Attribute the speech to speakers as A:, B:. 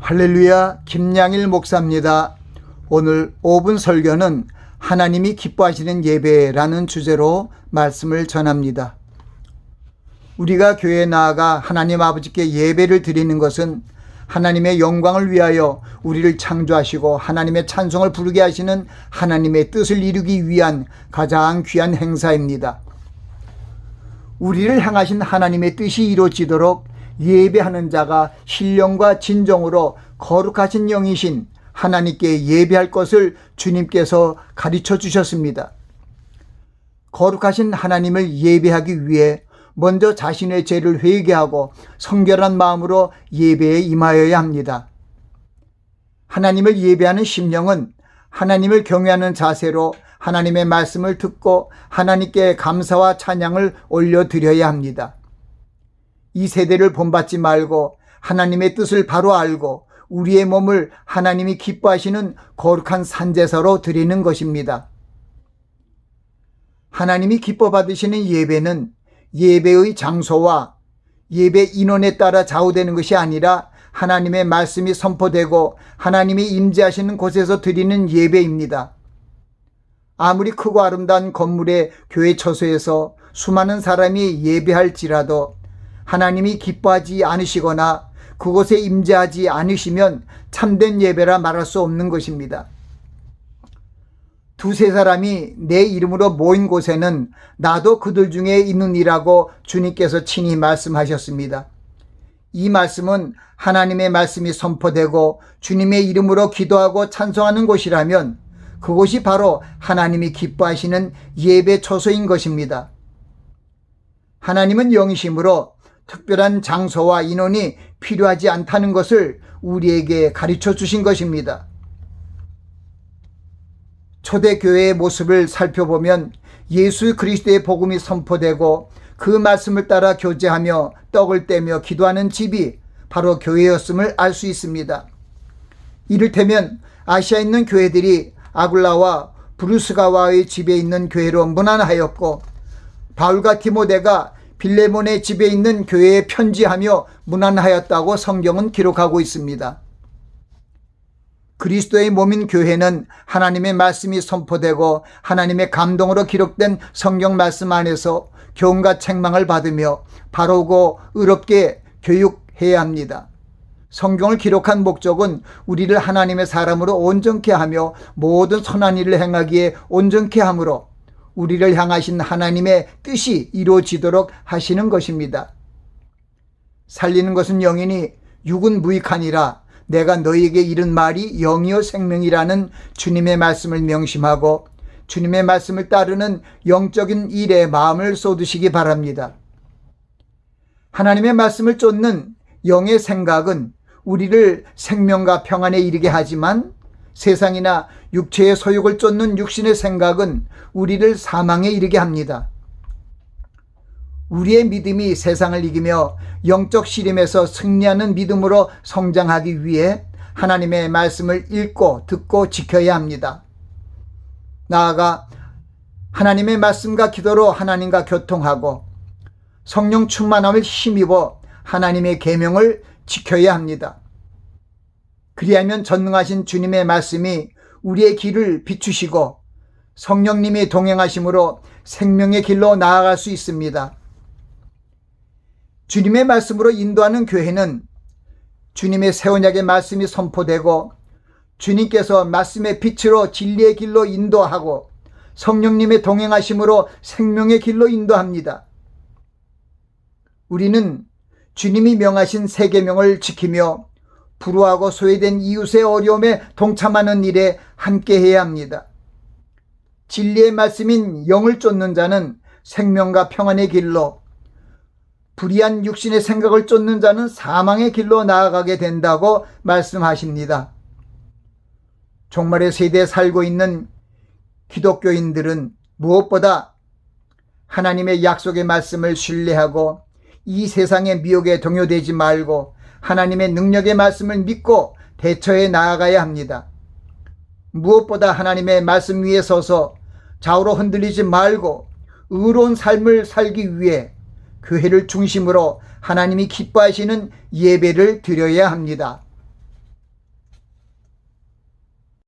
A: 할렐루야, 김양일 목사입니다. 오늘 5분 설교는 하나님이 기뻐하시는 예배라는 주제로 말씀을 전합니다. 우리가 교회에 나아가 하나님 아버지께 예배를 드리는 것은 하나님의 영광을 위하여 우리를 창조하시고 하나님의 찬송을 부르게 하시는 하나님의 뜻을 이루기 위한 가장 귀한 행사입니다. 우리를 향하신 하나님의 뜻이 이루어지도록 예배하는 자가 신령과 진정으로 거룩하신 영이신 하나님께 예배할 것을 주님께서 가르쳐 주셨습니다. 거룩하신 하나님을 예배하기 위해 먼저 자신의 죄를 회개하고 성결한 마음으로 예배에 임하여야 합니다. 하나님을 예배하는 심령은 하나님을 경외하는 자세로 하나님의 말씀을 듣고 하나님께 감사와 찬양을 올려드려야 합니다. 이 세대를 본받지 말고 하나님의 뜻을 바로 알고 우리의 몸을 하나님이 기뻐하시는 거룩한 산제사로 드리는 것입니다. 하나님이 기뻐 받으시는 예배는 예배의 장소와 예배 인원에 따라 좌우되는 것이 아니라 하나님의 말씀이 선포되고 하나님이 임재하시는 곳에서 드리는 예배입니다. 아무리 크고 아름다운 건물의 교회 처소에서 수많은 사람이 예배할지라도 하나님이 기뻐하지 않으시거나 그곳에 임재하지 않으시면 참된 예배라 말할 수 없는 것입니다. 두세 사람이 내 이름으로 모인 곳에는 나도 그들 중에 있느니라고 주님께서 친히 말씀하셨습니다. 이 말씀은 하나님의 말씀이 선포되고 주님의 이름으로 기도하고 찬송하는 곳이라면 그곳이 바로 하나님이 기뻐하시는 예배 처소인 것입니다. 하나님은 영이심으로 특별한 장소와 인원이 필요하지 않다는 것을 우리에게 가르쳐 주신 것입니다. 초대교회의 모습을 살펴보면 예수 그리스도의 복음이 선포되고 그 말씀을 따라 교제하며 떡을 떼며 기도하는 집이 바로 교회였음을 알 수 있습니다. 이를테면 아시아에 있는 교회들이 아굴라와 브루스가와의 집에 있는 교회로 문안하였고 바울과 디모데가 빌레몬의 집에 있는 교회에 편지하며 문안하였다고 성경은 기록하고 있습니다. 그리스도의 몸인 교회는 하나님의 말씀이 선포되고 하나님의 감동으로 기록된 성경 말씀 안에서 교훈과 책망을 받으며 바르고 의롭게 교육해야 합니다. 성경을 기록한 목적은 우리를 하나님의 사람으로 온전케 하며 모든 선한 일을 행하기에 온전케 하므로 우리를 향하신 하나님의 뜻이 이루어지도록 하시는 것입니다. 살리는 것은 영이니 육은 무익하니라. 내가 너희에게 이른 말이 영이요 생명이라는 주님의 말씀을 명심하고 주님의 말씀을 따르는 영적인 일에 마음을 쏟으시기 바랍니다. 하나님의 말씀을 쫓는 영의 생각은 우리를 생명과 평안에 이르게 하지만 세상이나 육체의 소욕을 쫓는 육신의 생각은 우리를 사망에 이르게 합니다. 우리의 믿음이 세상을 이기며 영적 시름에서 승리하는 믿음으로 성장하기 위해 하나님의 말씀을 읽고 듣고 지켜야 합니다. 나아가 하나님의 말씀과 기도로 하나님과 교통하고 성령 충만함을 힘입어 하나님의 계명을 지켜야 합니다. 그리하면 전능하신 주님의 말씀이 우리의 길을 비추시고 성령님이 동행하심으로 생명의 길로 나아갈 수 있습니다. 주님의 말씀으로 인도하는 교회는 주님의 새 언약의 말씀이 선포되고 주님께서 말씀의 빛으로 진리의 길로 인도하고 성령님의 동행하심으로 생명의 길로 인도합니다. 우리는 주님이 명하신 세 계명을 지키며 불우하고 소외된 이웃의 어려움에 동참하는 일에 함께해야 합니다. 진리의 말씀인 영을 쫓는 자는 생명과 평안의 길로, 불의한 육신의 생각을 쫓는 자는 사망의 길로 나아가게 된다고 말씀하십니다. 종말의 세대에 살고 있는 기독교인들은 무엇보다 하나님의 약속의 말씀을 신뢰하고 이 세상의 미혹에 동요되지 말고 하나님의 능력의 말씀을 믿고 대처해 나아가야 합니다. 무엇보다 하나님의 말씀 위에 서서 좌우로 흔들리지 말고 의로운 삶을 살기 위해 교회를 중심으로 하나님이 기뻐하시는 예배를 드려야 합니다.